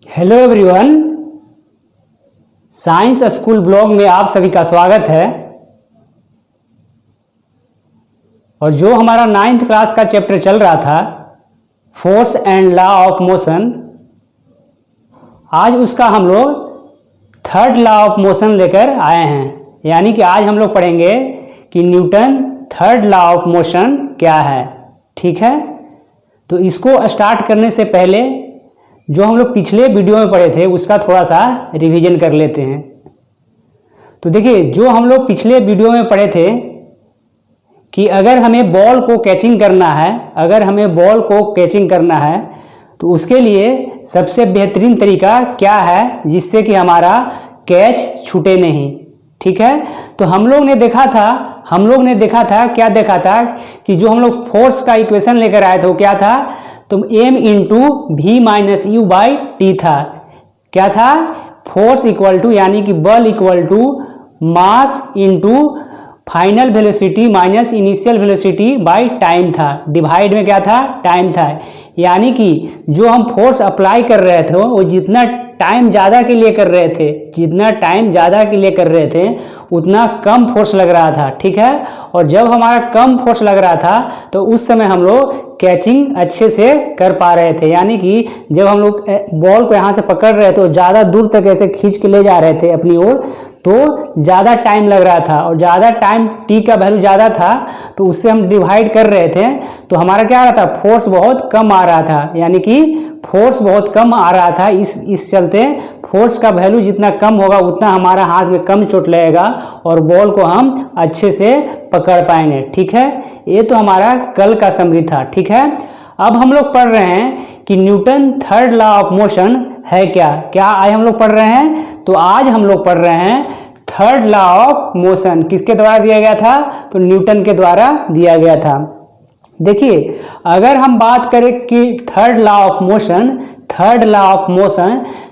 Hello everyone, science school blog में आप सभी का स्वागत है। और जो हमारा 9th क्लास का चैप्टर चल रहा था force and law of motion, आज उसका हम लोग थर्ड लॉ ऑफ मोशन लेकर आए हैं। यानी कि आज हम लोग पढ़ेंगे कि Newton third law of motion क्या है। ठीक है, तो इसको स्टार्ट करने से पहले जो हम लोग पिछले वीडियो में पढ़े थे उसका थोड़ा सा रिवीजन कर लेते हैं। तो देखिए, जो हम लोग पिछले वीडियो में पढ़े थे कि अगर हमें बॉल को कैचिंग करना है, तो उसके लिए सबसे बेहतरीन तरीका क्या है जिससे कि हमारा कैच छूटे नहीं। ठीक है, तो हम लोग ने देखा था कि जो हम लोग फोर्स का इक्वेशन लेकर आए थे वो क्या था, तो m into V minus U by T था। क्या था? फोर्स इक्वल टू यानी कि बल equal to mass into final velocity minus initial velocity by time था। डिवाइड में क्या था? टाइम था। यानी कि जो हम फोर्स अप्लाई कर रहे थे वो जितना टाइम ज़्यादा के लिए कर रहे थे उतना कम फोर्स लग रहा था। ठीक है, और जब हमारा कम फोर्स लग रहा था तो उस समय हम लोग कैचिंग अच्छे से कर पा रहे थे। यानी कि जब हम लोग बॉल को यहाँ से पकड़ रहे थे तो ज़्यादा दूर तक ऐसे खींच के ले जा रहे थे अपनी ओर, तो ज़्यादा टाइम लग रहा था और ज़्यादा टाइम टी का वैल्यू ज़्यादा था, तो उससे हम डिवाइड कर रहे थे तो हमारा क्या आ रहा था? फोर्स बहुत कम आ रहा था। यानी कि फोर्स बहुत कम आ रहा था, इस चलते फोर्स का वैल्यू जितना कम होगा उतना हमारा हाथ में कम चोट लगेगा और बॉल को हम अच्छे से पकड़ पाएंगे। ठीक है, ये तो हमारा कल का समरी था। ठीक है, अब हम लोग पढ़ रहे हैं कि Newton third law of motion है क्या आज हम लोग पढ़ रहे हैं। तो आज हम लोग पढ़ रहे हैं थर्ड लॉ ऑफ मोशन। किसके द्वारा दिया गया था? तो न्यूटन के द्वारा दिया गया था। देखिए, अगर हम बात करें कि थर्ड लॉ ऑफ मोशन,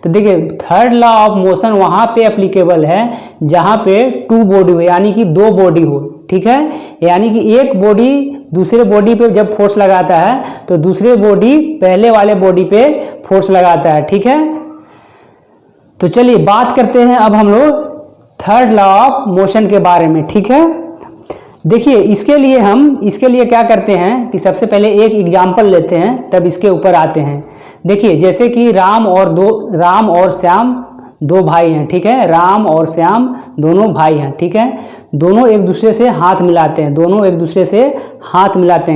तो देखिए थर्ड लॉ ऑफ मोशन वहाँ पे एप्लीकेबल है जहाँ पे टू बॉडी हो, यानी कि दो बॉडी हो। ठीक है, यानी कि एक बॉडी दूसरे बॉडी पे जब फोर्स लगाता है तो दूसरे बॉडी पहले वाले बॉडी पे फोर्स लगाता है। ठीक है, तो चलिए बात करते हैं अब हम लोग थर्ड लॉ ऑफ मोशन के बारे में। ठीक है, देखिए इसके लिए क्या करते हैं कि सबसे पहले एक एग्जाम्पल लेते हैं तब इसके ऊपर आते हैं। देखिए, जैसे कि राम और श्याम दो भाई हैं। ठीक है, राम और श्याम दोनों भाई हैं। ठीक है, दोनों एक दूसरे से हाथ मिलाते हैं।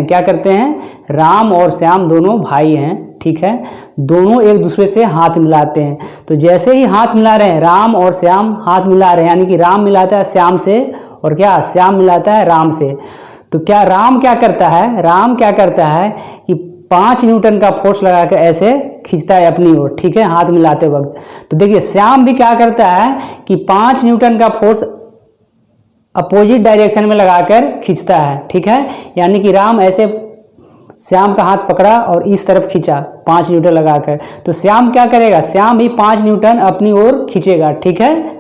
क्या करते हैं? राम और श्याम दोनों भाई हैं। ठीक है, दोनों एक दूसरे से हाथ मिलाते हैं। तो जैसे ही हाथ मिला रहे हैं, राम और श्याम हाथ मिला रहे हैं, यानी कि राम मिलाता है श्याम से और क्या श्याम मिलाता है राम से। तो क्या राम क्या करता है कि 5 न्यूटन का फोर्स लगा कर ऐसे खींचता है अपनी ओर। ठीक है, हाथ मिलाते वक्त। तो देखिए श्याम भी क्या करता है कि 5 न्यूटन का फोर्स अपोजिट डायरेक्शन में लगाकर खींचता है। ठीक है, यानी कि राम ऐसे श्याम का हाथ पकड़ा और इस तरफ खींचा 5 न्यूटन लगाकर, तो श्याम क्या करेगा? श्याम भी 5 न्यूटन अपनी ओर खींचेगा। ठीक है,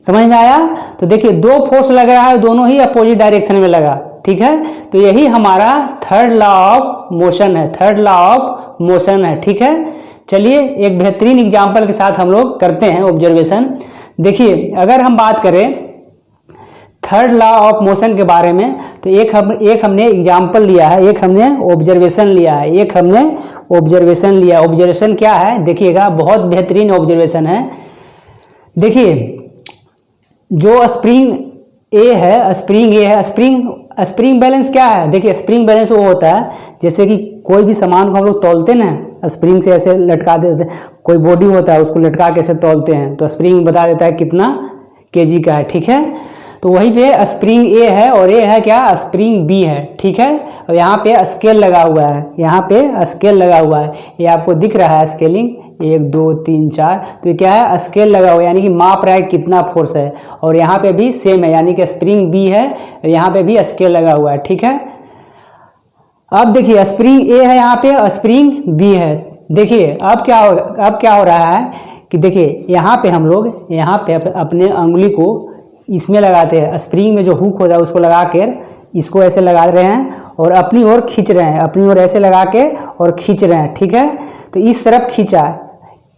समझ में आया? तो देखिए दो फोर्स लग रहा है, दोनों ही अपोजिट डायरेक्शन में लगा। ठीक है, तो यही हमारा थर्ड लॉ ऑफ मोशन है। ठीक है, चलिए एक बेहतरीन एग्जांपल के साथ हम लोग करते हैं ऑब्जर्वेशन। देखिए, अगर हम बात करें थर्ड लॉ ऑफ मोशन के बारे में, तो एक हमने एग्जांपल लिया है, एक हमने ऑब्जर्वेशन लिया। ऑब्जर्वेशन क्या है देखिएगा, बहुत बेहतरीन ऑब्जर्वेशन है। देखिए, जो स्प्रिंग ए है, स्प्रिंग बैलेंस क्या है? देखिए स्प्रिंग बैलेंस वो होता है जैसे कि कोई भी सामान को हम लोग तौलते ना, स्प्रिंग से ऐसे लटका देते। कोई बॉडी होता है उसको लटका के ऐसे तौलते हैं तो स्प्रिंग बता देता है कितना केजी का है। ठीक है, तो वहीं पे स्प्रिंग ए है और ये है क्या? स्प्रिंग बी है। ठीक है, और यहाँ पे स्केल लगा हुआ है, ये आपको दिख रहा है स्केलिंग 1 2 3 4, तो ये क्या है? स्केल लगा हुआ है, यानी कि माप रहा है कितना फोर्स है। और यहाँ पे भी सेम है, यानी कि स्प्रिंग बी है, यहाँ पे भी स्केल लगा हुआ है। ठीक है, अब देखिए स्प्रिंग ए है, यहाँ पे स्प्रिंग बी है। देखिए अब क्या हो रहा है कि देखिए यहाँ पे हम लोग अपने अंगुली को इसमें लगाते हैं, स्प्रिंग में जो हुक होता है उसको लगा कर इसको ऐसे लगा रहे हैं और अपनी ओर खींच रहे हैं, अपनी ओर ऐसे लगा के और खींच रहे हैं। ठीक है, तो इस तरफ खींचा,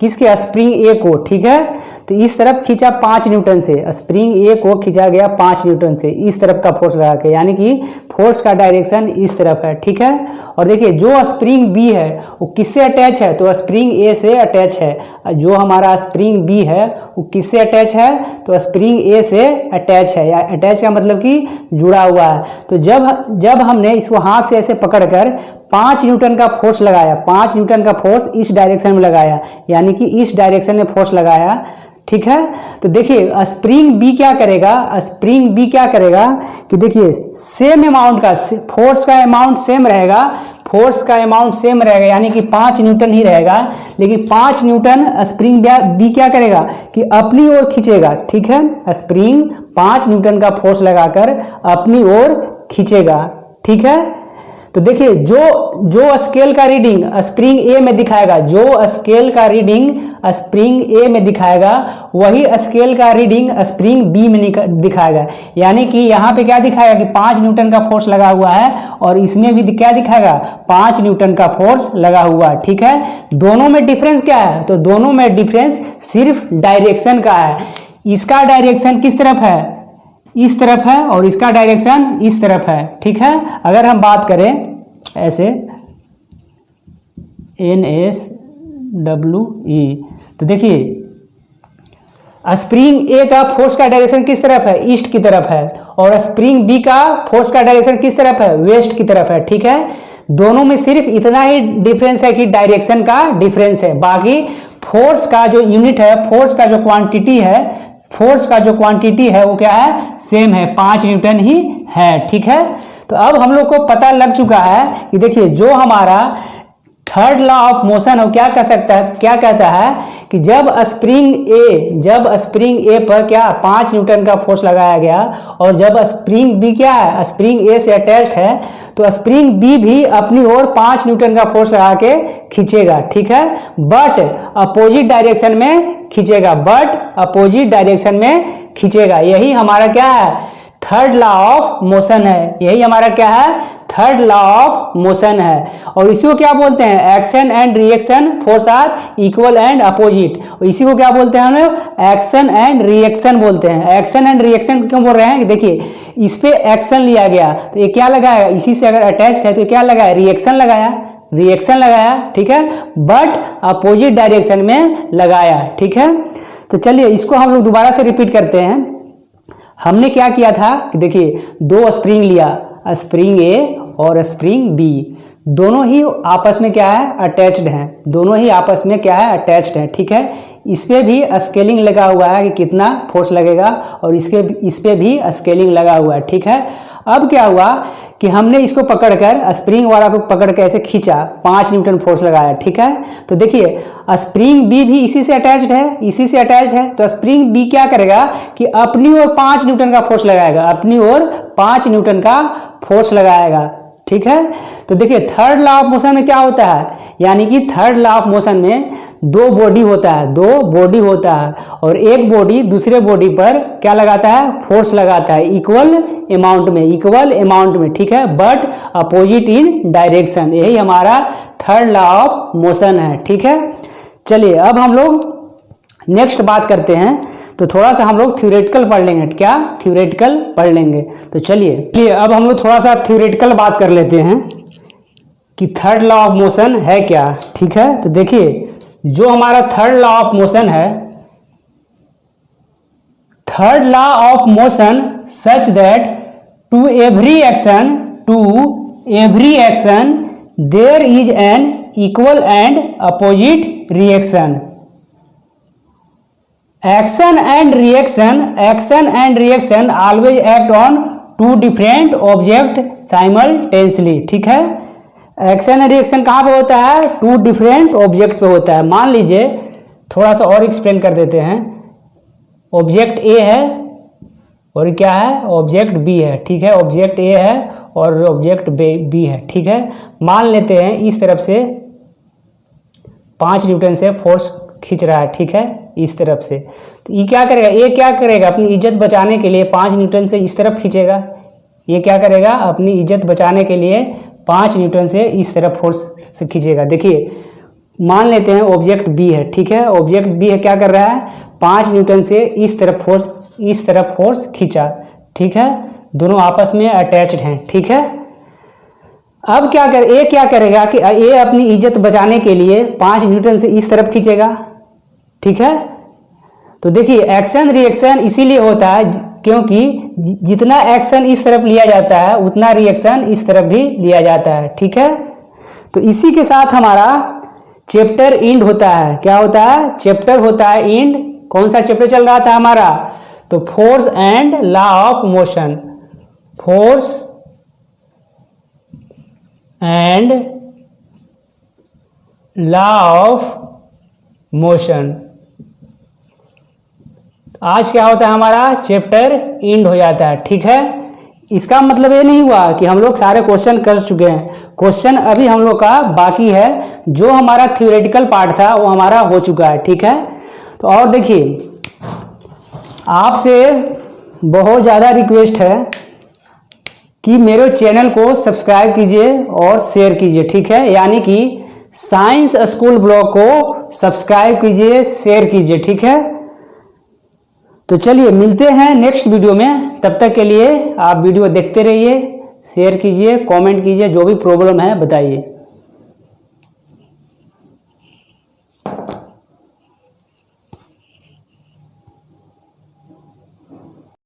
किसके, स्प्रिंग ए को, ठीक है। तो इस तरफ खींचा 5 न्यूटन से, स्प्रिंग ए को खींचा गया 5 न्यूटन से इस तरफ का फोर्स लगा के, यानी कि फोर्स का डायरेक्शन इस तरफ है, ठीक है। और देखिए जो स्प्रिंग बी है वो किससे अटैच है, तो स्प्रिंग ए से अटैच है। जो हमारा स्प्रिंग बी है वो किससे अटैच है, तो स्प्रिंग ए से अटैच है, या अटैच का मतलब कि जुड़ा हुआ है। तो जब हमने इसको हाथ से ऐसे पकड़कर 5 न्यूटन का फोर्स लगाया, 5 न्यूटन का फोर्स इस डायरेक्शन में लगाया, यानी कि इस डायरेक्शन में फोर्स लगाया, ठीक है। तो देखिए स्प्रिंग बी क्या करेगा, स्प्रिंग बी क्या करेगा कि देखिए सेम अमाउंट का फोर्स का अमाउंट सेम रहेगा, फोर्स का अमाउंट सेम रहेगा, यानी कि 5 न्यूटन ही रहेगा, लेकिन 5 न्यूटन स्प्रिंग बी क्या करेगा कि अपनी ओर खींचेगा, ठीक है। स्प्रिंग 5 न्यूटन का फोर्स लगाकर अपनी ओर खींचेगा, ठीक है। तो देखिए जो स्केल का रीडिंग स्प्रिंग ए में दिखाएगा, जो स्केल का रीडिंग स्प्रिंग ए में दिखाएगा वही स्केल का रीडिंग स्प्रिंग बी में दिखाएगा, यानी कि यहाँ पे क्या दिखाएगा कि 5 न्यूटन का फोर्स लगा हुआ है और इसमें भी क्या दिखाएगा 5 न्यूटन का फोर्स लगा हुआ है, ठीक है। दोनों में डिफरेंस क्या है, तो दोनों में डिफरेंस सिर्फ डायरेक्शन का है। इसका डायरेक्शन किस तरफ है, इस तरफ है, और इसका डायरेक्शन इस तरफ है, ठीक है। अगर हम बात करें ऐसे NSWE, तो देखिए स्प्रिंग ए का फोर्स का डायरेक्शन किस तरफ है, ईस्ट की तरफ है, और स्प्रिंग बी का फोर्स का डायरेक्शन किस तरफ है, वेस्ट की तरफ है, ठीक है। दोनों में सिर्फ इतना ही डिफरेंस है कि डायरेक्शन का डिफरेंस है, बाकी फोर्स का जो यूनिट है, फोर्स का जो क्वांटिटी है, फोर्स का जो क्वांटिटी है वो क्या है, सेम है, 5 न्यूटन ही है, ठीक है। तो अब हम लोग को पता लग चुका है कि देखिए जो हमारा थर्ड लॉ ऑफ मोशन है क्या कह सकता है, क्या कहता है कि जब स्प्रिंग ए पर क्या 5 न्यूटन का फोर्स लगाया गया और जब स्प्रिंग बी क्या है, स्प्रिंग ए से अटैच्ड है, तो स्प्रिंग बी भी अपनी ओर 5 न्यूटन का फोर्स लगा के खींचेगा, ठीक है, बट अपोजिट डायरेक्शन में खींचेगा, यही हमारा क्या है, थर्ड लॉ ऑफ मोशन है, यही हमारा क्या है, थर्ड लॉ ऑफ मोशन है। और इसी को क्या बोलते हैं, action and reaction force are equal and opposite, और इसी को क्या बोलते हैं हम लोग, एक्शन एंड रिएक्शन बोलते हैं। एक्शन एंड रिएक्शन क्यों बोल रहे हैं कि देखिए इस पे एक्शन लिया गया तो ये क्या लगाया, इसी से अगर अटैच्ड है तो क्या लगाया, रिएक्शन लगाया, ठीक है, बट अपोजिट डायरेक्शन में लगाया, ठीक है। तो चलिए इसको हम लोग दोबारा से रिपीट करते हैं। हमने क्या किया था कि देखिए 2 स्प्रिंग लिया, स्प्रिंग ए और स्प्रिंग बी, दोनों ही आपस में क्या है, अटैच्ड हैं, ठीक है। इस पे भी स्केलिंग लगा हुआ है कि कितना फोर्स लगेगा, और इस पे भी स्केलिंग लगा हुआ है, ठीक है। अब क्या हुआ कि हमने इसको पकड़कर स्प्रिंग वाला को पकड़ के ऐसे खींचा, 5 न्यूटन फोर्स लगाया, ठीक है। तो देखिए स्प्रिंग बी भी इसी से अटैच्ड है, तो स्प्रिंग बी क्या करेगा कि अपनी ओर 5 न्यूटन का फोर्स लगाएगा, ठीक है। तो देखिए थर्ड लॉ ऑफ मोशन में क्या होता है, यानी कि थर्ड लॉ ऑफ मोशन में 2 बॉडी होता है, और एक बॉडी दूसरे बॉडी पर क्या लगाता है, फोर्स लगाता है इक्वल अमाउंट में, ठीक है, बट अपोजिट इन डायरेक्शन, यही हमारा थर्ड लॉ ऑफ मोशन है, ठीक है। चलिए अब हम लोग नेक्स्ट बात करते हैं, तो थोड़ा सा हम लोग थ्योरेटिकल पढ़ लेंगे, तो चलिए अब हम लोग थोड़ा सा थ्योरेटिकल बात कर लेते हैं कि थर्ड लॉ ऑफ मोशन है क्या, ठीक है। तो देखिए जो हमारा थर्ड लॉ ऑफ मोशन है, third law of motion such that to every action there is an equal and opposite reaction. Action and reaction always act on 2 different object simultaneously, ठीक है। एक्शन एंड रिएक्शन कहाँ पे होता है, 2 different object पे होता है। मान लीजिए थोड़ा सा और एक्सप्लेन कर देते हैं, ऑब्जेक्ट ए है और क्या है, ऑब्जेक्ट बी है, ठीक है, ऑब्जेक्ट ए है और ऑब्जेक्ट बी है, ठीक है। मान लेते हैं इस तरफ से 5 न्यूटन से फोर्स खींच रहा है, ठीक है, इस तरफ से, तो ये क्या करेगा, अपनी इज्जत बचाने के लिए 5 न्यूटन से इस तरफ खींचेगा। ये क्या करेगा, अपनी इज्जत बचाने के लिए 5 न्यूटन से इस तरफ फोर्स से खींचेगा। देखिए मान लेते हैं ऑब्जेक्ट बी है, ठीक है। ऑब्जेक्ट बी है, क्या कर रहा है, 5 न्यूटन से इस तरफ फोर्स खींचा, ठीक है। दोनों आपस में अटैच्ड हैं, ठीक है। अब क्या करेगा कि ये अपनी इज्जत बचाने के लिए 5 न्यूटन से इस तरफ खींचेगा, ठीक है। तो देखिए एक्शन रिएक्शन इसीलिए होता है क्योंकि जितना एक्शन इस तरफ लिया जाता है उतना रिएक्शन इस तरफ भी लिया जाता है, ठीक है। तो इसी के साथ हमारा चैप्टर एंड होता है। क्या होता है, चैप्टर होता है एंड। कौन सा चैप्टर चल रहा था हमारा, तो force and law of motion, force and law of motion. आज क्या होता है, हमारा चैप्टर एंड हो जाता है, ठीक है। इसका मतलब ये नहीं हुआ कि हम लोग सारे क्वेश्चन कर चुके हैं। क्वेश्चन अभी हम लोग का बाकी है। जो हमारा थ्योरेटिकल पार्ट था वो हमारा हो चुका है, ठीक है। तो और देखिए, आपसे बहुत ज़्यादा रिक्वेस्ट है कि मेरे चैनल को सब्सक्राइब कीजिए और शेयर कीजिए, ठीक है। यानी कि साइंस स्कूल ब्लॉग को सब्सक्राइब कीजिए, शेयर कीजिए, ठीक है। तो चलिए मिलते हैं नेक्स्ट वीडियो में। तब तक के लिए आप वीडियो देखते रहिए, शेयर कीजिए, कमेंट कीजिए, जो भी प्रॉब्लम है बताइए।